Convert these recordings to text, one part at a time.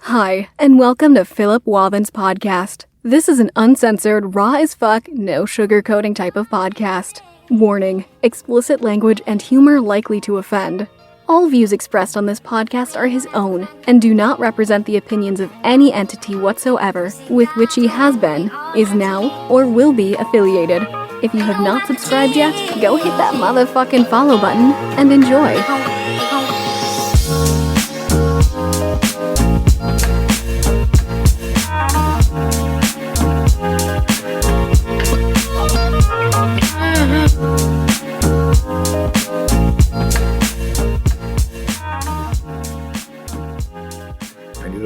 Hi, and welcome to Philip Wathen's podcast. This is an uncensored, raw as fuck, no sugarcoating type of podcast. Warning, explicit language and humor likely to offend. All views expressed on this podcast are his own, and do not represent the opinions of any entity whatsoever with which he has been, is now, or will be affiliated. If you have not subscribed yet, go hit that motherfucking follow button, and enjoy.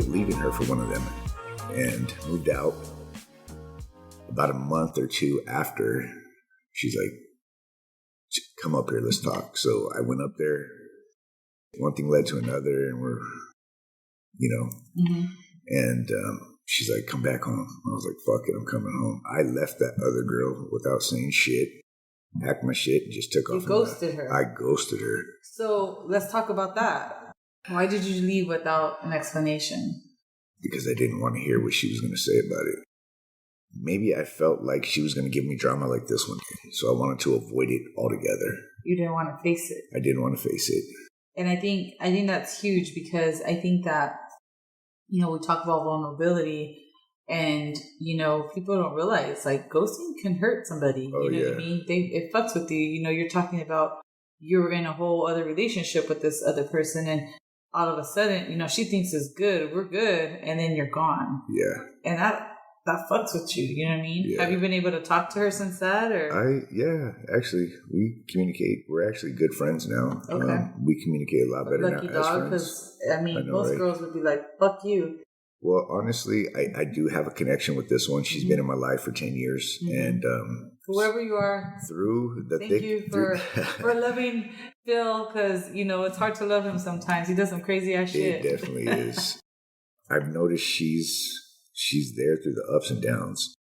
Leaving her for one of them and moved out. About a month or two after, she's like, come up here, let's talk. So I went up there. One thing led to another, and we're, and she's like, come back home. I was like, fuck it, I'm coming home. I left that other girl without saying shit, packed my shit, and just took off. You ghosted her. I ghosted her. So let's talk about that. Why did you leave without an explanation? Because I didn't want to hear what she was going to say about it. Maybe I felt like she was going to give me drama like this one day, so I wanted to avoid it altogether. You didn't want to face it. I didn't want to face it. And I think that's huge, because I think that, we talk about vulnerability, and, people don't realize, like, ghosting can hurt somebody. Oh, you know yeah. what I mean? It fucks with you. You're talking about you're in a whole other relationship with this other person, and all of a sudden, she thinks it's good, we're good, and then you're gone. Yeah. And that fucks with you, you know what I mean? Yeah. Have you been able to talk to her since that, or? Actually, we communicate. We're actually good friends now. Okay. We communicate a lot better Lucky now dog, as friends. because, most girls would be like, fuck you. Well, honestly, I do have a connection with this one. She's been in my life for 10 years. And whoever you are, through the thank you for loving Phil, because, it's hard to love him sometimes. He does some crazy ass shit. It definitely is. I've noticed she's there through the ups and downs.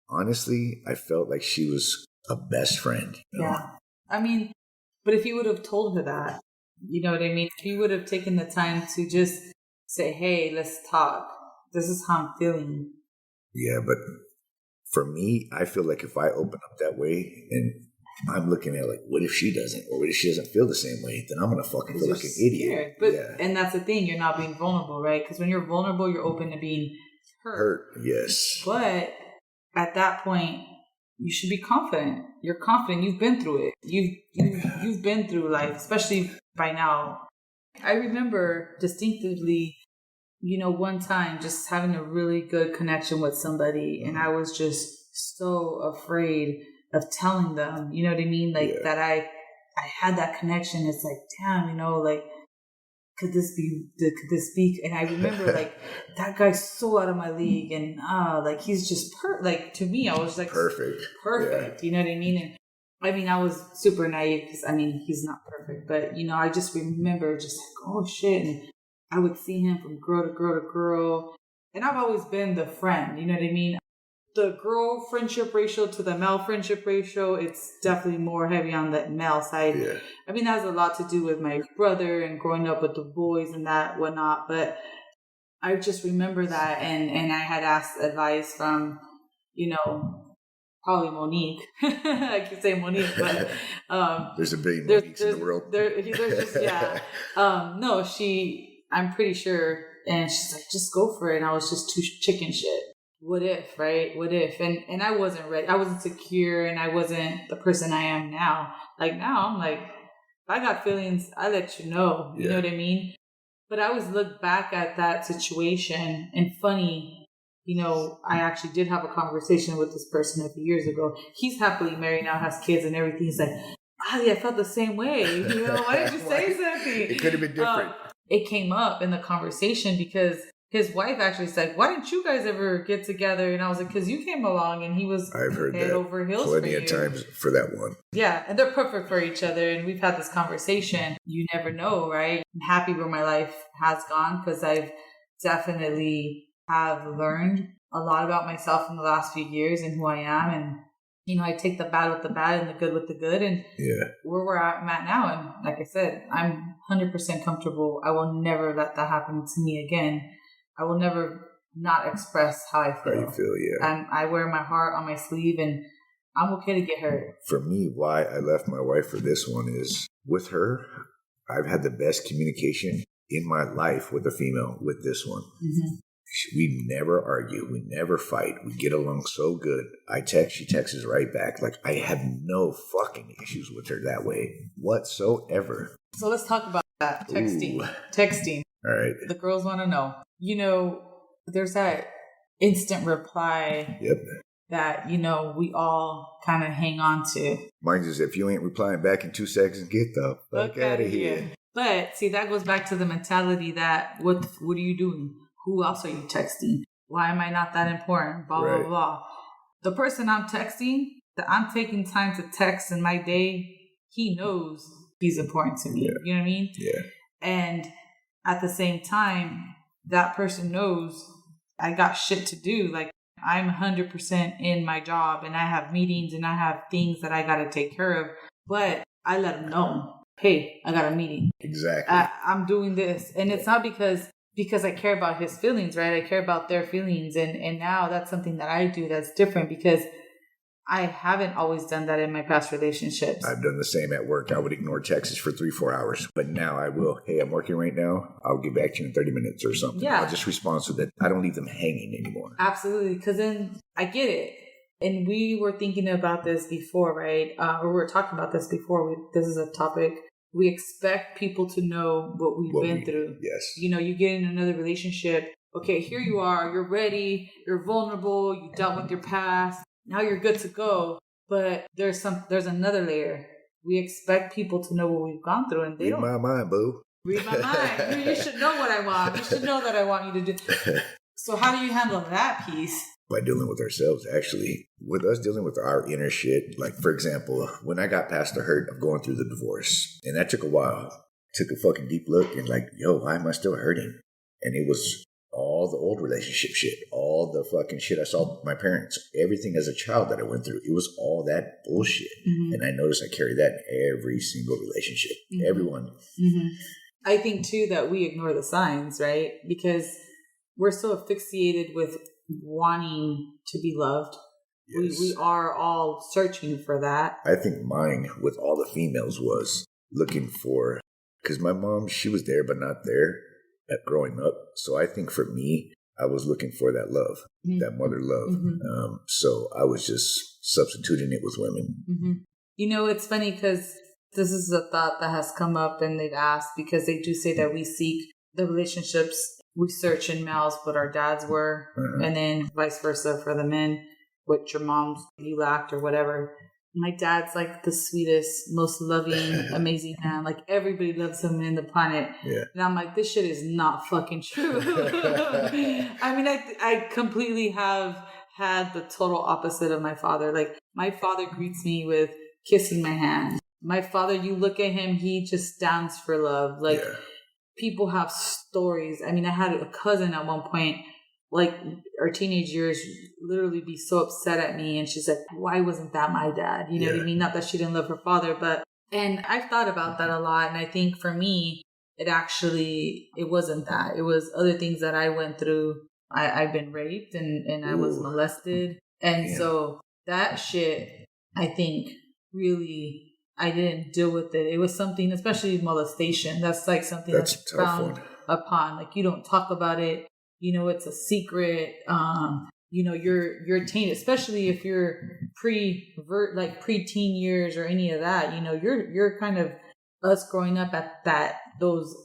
Honestly, I felt like she was a best friend. Yeah. But if you would have told her that, you know what I mean? If you would have taken the time to just say, hey, let's talk. This is how I'm feeling. Yeah, but for me, I feel like if I open up that way and I'm looking at like, what if she doesn't? Or what if she doesn't feel the same way? Then I'm going to fucking feel like an idiot. But, and that's the thing. You're not being vulnerable, right? Because when you're vulnerable, you're open to being hurt. Yes. But at that point, you should be confident. You're confident. You've been through it. You've been through life, especially by now. I remember distinctively, one time just having a really good connection with somebody, and I was just so afraid of telling them, you know what I mean? Like that I had that connection. It's like, damn, could this be? And I remember like that guy's so out of my league, and he's just to me, I was like perfect. Yeah. You know what I mean? And I was super naive, because he's not perfect, but I just remember just like, oh shit. And I would see him from girl to girl to girl, and I've always been the friend, you know what I mean? The girl friendship ratio to the male friendship ratio, it's definitely more heavy on the male side. Yeah. That has a lot to do with my brother and growing up with the boys and that whatnot. But I just remember that, and I had asked advice from, probably Monique. I could say Monique, but there's a billion Moniques in the world. There's just no, I'm pretty sure, and she's like, just go for it. And I was just too chicken shit. What if, right? What if? And I wasn't ready. I wasn't secure, and I wasn't the person I am now. Like now, I'm like, if I got feelings, I let you know. You know what I mean? But I always look back at that situation, and funny, I actually did have a conversation with this person a few years ago. He's happily married now, has kids and everything. He's like, Ali, I felt the same way. Why did you say something? It could have been different. It came up in the conversation because his wife actually said, why didn't you guys ever get together? And I was like, because you came along, and he was I've heard head that over heels plenty for of you. times for that one. Yeah, and they're perfect for each other, and we've had this conversation. You never know, right? I'm happy where my life has gone, because I've definitely have learned a lot about myself in the last few years and who I am, and I take the bad with the bad and the good with the good, and where I'm at now. And like I said, I'm 100% comfortable. I will never let that happen to me again. I will never not express how I feel. How you feel, yeah. I wear my heart on my sleeve, and I'm okay to get hurt. For me, why I left my wife for this one is with her, I've had the best communication in my life with a female with this one. Mm-hmm. We never argue. We never fight. We get along so good. I text, she texts right back. Like, I have no fucking issues with her that way whatsoever. So let's talk about that. Texting. Ooh. Texting. All right. The girls want to know. You know, there's that instant reply. Yep. That, you know, we all kind of hang on to. Mine is, if you ain't replying back in 2 seconds, get the fuck out of here. But see, that goes back to the mentality that what are you doing? Who else are you texting? Why am I not that important? Blah, right. blah, blah. The person I'm texting, that I'm taking time to text in my day, he knows he's important to me. Yeah. You know what I mean? Yeah. And at the same time, that person knows I got shit to do. Like, I'm 100% in my job, and I have meetings and I have things that I got to take care of. But I let them know, hey, I got a meeting. Exactly. I'm doing this. And it's not because I care about his feelings, right? I care about their feelings. And now that's something that I do that's different because I haven't always done that in my past relationships. I've done the same at work. I would ignore texts for 3-4 hours. But now I will. Hey, I'm working right now. I'll get back to you in 30 minutes or something. Yeah. I'll just respond so that I don't leave them hanging anymore. Absolutely. Because then I get it. And we were thinking about this before, right? Or we were talking about this before. This is a topic. We expect people to know what we've been through. Yes. You know, you get in another relationship. Okay, here you are. You're ready. You're vulnerable. You dealt with your past. Now you're good to go. But there's another layer. We expect people to know what we've gone through, and they don't. Read my mind, boo. Read my mind. You should know what I want. You should know that I want you to do. So how do you handle that piece? By dealing with ourselves, actually. With us dealing with our inner shit. Like, for example, when I got past the hurt of going through the divorce, and that took a while, took a fucking deep look and like, yo, why am I still hurting? And it was all the old relationship shit, all the fucking shit I saw with my parents, everything as a child that I went through. It was all that bullshit. Mm-hmm. And I noticed I carry that in every single relationship. Mm-hmm. Everyone. Mm-hmm. I think, too, that we ignore the signs, right? Because we're so asphyxiated with wanting to be loved. Yes. We are all searching for that. I think mine with all the females was looking for, because my mom, she was there but not there at growing up. So I think for me, I was looking for that love, mm-hmm. that mother love. Mm-hmm. So I was just substituting it with women. Mm-hmm. You know, it's funny because this is a thought that has come up and they've asked, because they do say that we seek the relationships, we search in males what our dads were, mm-hmm. and then vice versa for the men, what your moms you lacked or whatever. My dad's like the sweetest, most loving, amazing man. Like everybody loves him in the planet. Yeah. And I'm like, this shit is not fucking true. I mean, I completely have had the total opposite of my father. Like my father greets me with kissing my hand. My father, you look at him, he just stands for love. Like people have stories. I mean, I had a cousin at one point, like our teenage years, literally be so upset at me. And she's like, why wasn't that my dad? You know what I mean? Not that she didn't love her father, but, and I've thought about that a lot. And I think for me, it wasn't that. It was other things that I went through. I've been raped and I was molested. And so that shit, I think really, I didn't deal with it. It was something, especially molestation. That's like something that's frowned upon. Like you don't talk about it. You know, it's a secret. You know, you're tainted, especially if you're pre-teen years or any of that. You know, you're kind of us growing up at those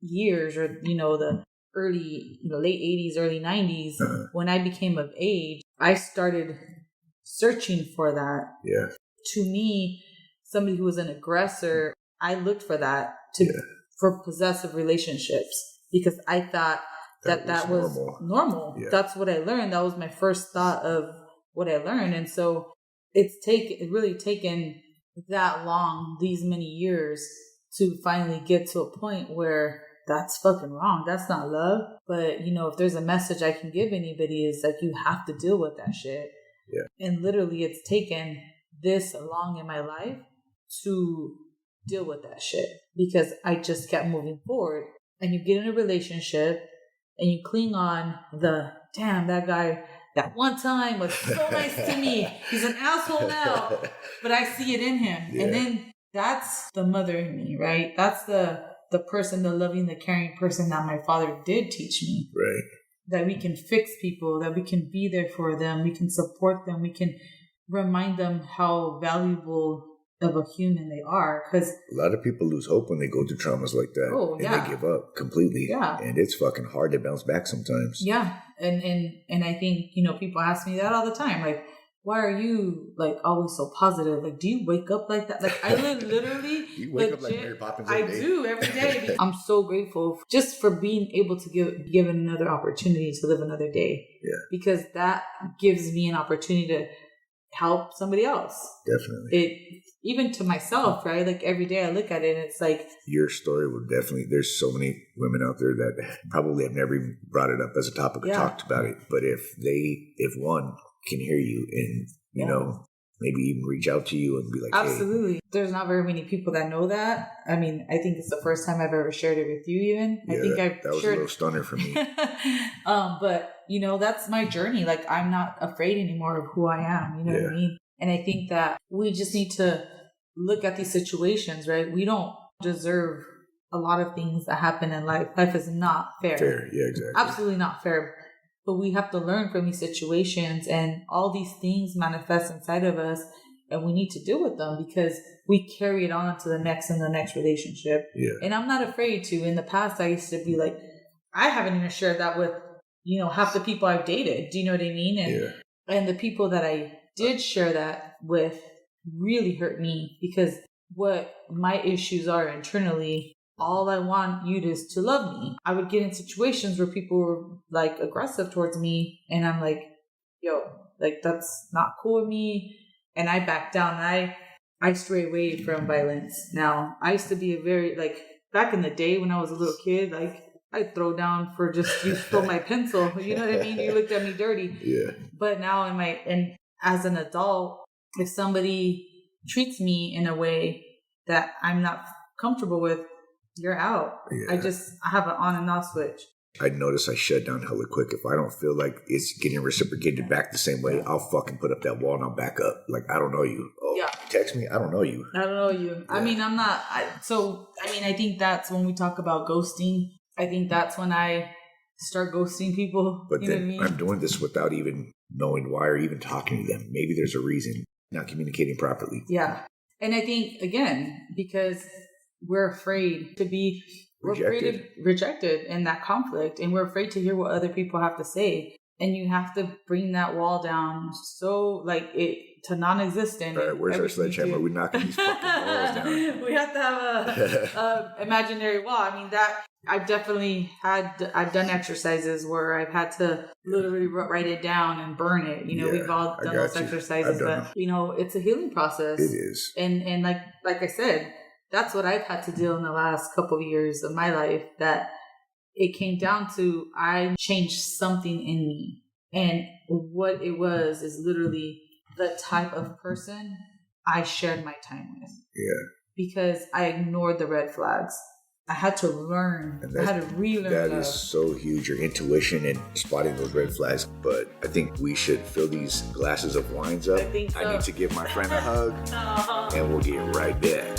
years, or you know, the early, late 80s, early 90s. When I became of age, I started searching for that. Yeah. To me, somebody who was an aggressor, I looked for that for possessive relationships, because I thought that was normal. Yeah. That's what I learned. That was my first thought of what I learned. And so it's really taken that long, these many years, to finally get to a point where that's fucking wrong. That's not love. But, if there's a message I can give anybody, is like, you have to deal with that shit. Yeah. And literally it's taken this long in my life to deal with that shit, because I just kept moving forward. And you get in a relationship, and you cling on damn, that guy that one time was so nice to me. He's an asshole now, but I see it in him. Yeah. And then that's the mother in me, right? That's the person, the loving, the caring person that my father did teach me. Right. That we can fix people, that we can be there for them, we can support them, we can remind them how valuable of a human they are. Because a lot of people lose hope when they go through traumas like that. Oh, and yeah. they give up completely. Yeah. And it's fucking hard to bounce back sometimes. Yeah. And I think, people ask me that all the time. Like, why are you like always so positive? Like, do you wake up like that? Like, I literally you wake up like Mary Poppins every day. I do every day. I'm so grateful just for being able to give another opportunity to live another day. Yeah. Because that gives me an opportunity to help somebody else. Definitely. Even to myself, right? Like every day I look at it and it's like... Your story would definitely... There's so many women out there that probably have never even brought it up as a topic or talked about it. But if one can hear you and, you know, maybe even reach out to you and be like, absolutely. Hey. There's not very many people that know that. I mean, I think it's the first time I've ever shared it with you even. Yeah, I think that was a little stunner for me. But, that's my journey. Like, I'm not afraid anymore of who I am. You know what I mean? And I think that we just need to look at these situations, right? We don't deserve a lot of things that happen in life. Life is not fair. Yeah, exactly. Absolutely not fair. But we have to learn from these situations, and all these things manifest inside of us, and we need to deal with them because we carry it on to the next and the next relationship. Yeah. And I'm not afraid to. In the past, I used to be like, I haven't even shared that with, half the people I've dated. Do you know what I mean? And the people that I did share that with really hurt me, because what my issues are internally, all I want you to love me. I would get in situations where people were like aggressive towards me, and I'm like, yo, like that's not cool with me. And I back down. I stray away from violence. Now, I used to be a very, like, back in the day when I was a little kid, like, I'd throw down for just, you stole my pencil. You know what I mean? You looked at me dirty. Yeah. But now and as an adult, if somebody treats me in a way that I'm not comfortable with, you're out. Yeah. I have an on and off switch. I notice I shut down hella quick. If I don't feel like it's getting reciprocated back the same way, I'll fucking put up that wall and I'll back up. Like, I don't know you. Oh, text me. I don't know you. I don't know you. Yeah. I mean, I think that's when we talk about ghosting. I think that's when I start ghosting people. But you then know what I mean? I'm doing this without even knowing why or even talking to them. Maybe there's a reason. Not communicating properly. Yeah. And I think, again, because we're afraid to be rejected in that conflict, and we're afraid to hear what other people have to say. And you have to bring that wall down to non-existent. All right, where's our sledgehammer? We're knocking these fucking walls down. We have to have a imaginary wall. I mean, that I've done exercises where I've had to literally write it down and burn it. We've all done those exercises, but it's a healing process. It is. And like I said, that's what I've had to do in the last couple of years of my life, that it came down to, I changed something in me. And what it was is literally the type of person I shared my time with. Yeah. Because I ignored the red flags. I had to learn. I had to relearn that. That is so huge, your intuition and spotting those red flags. But I think we should fill these glasses of wines up. I think so. I need to give my friend a hug, and we'll get right back.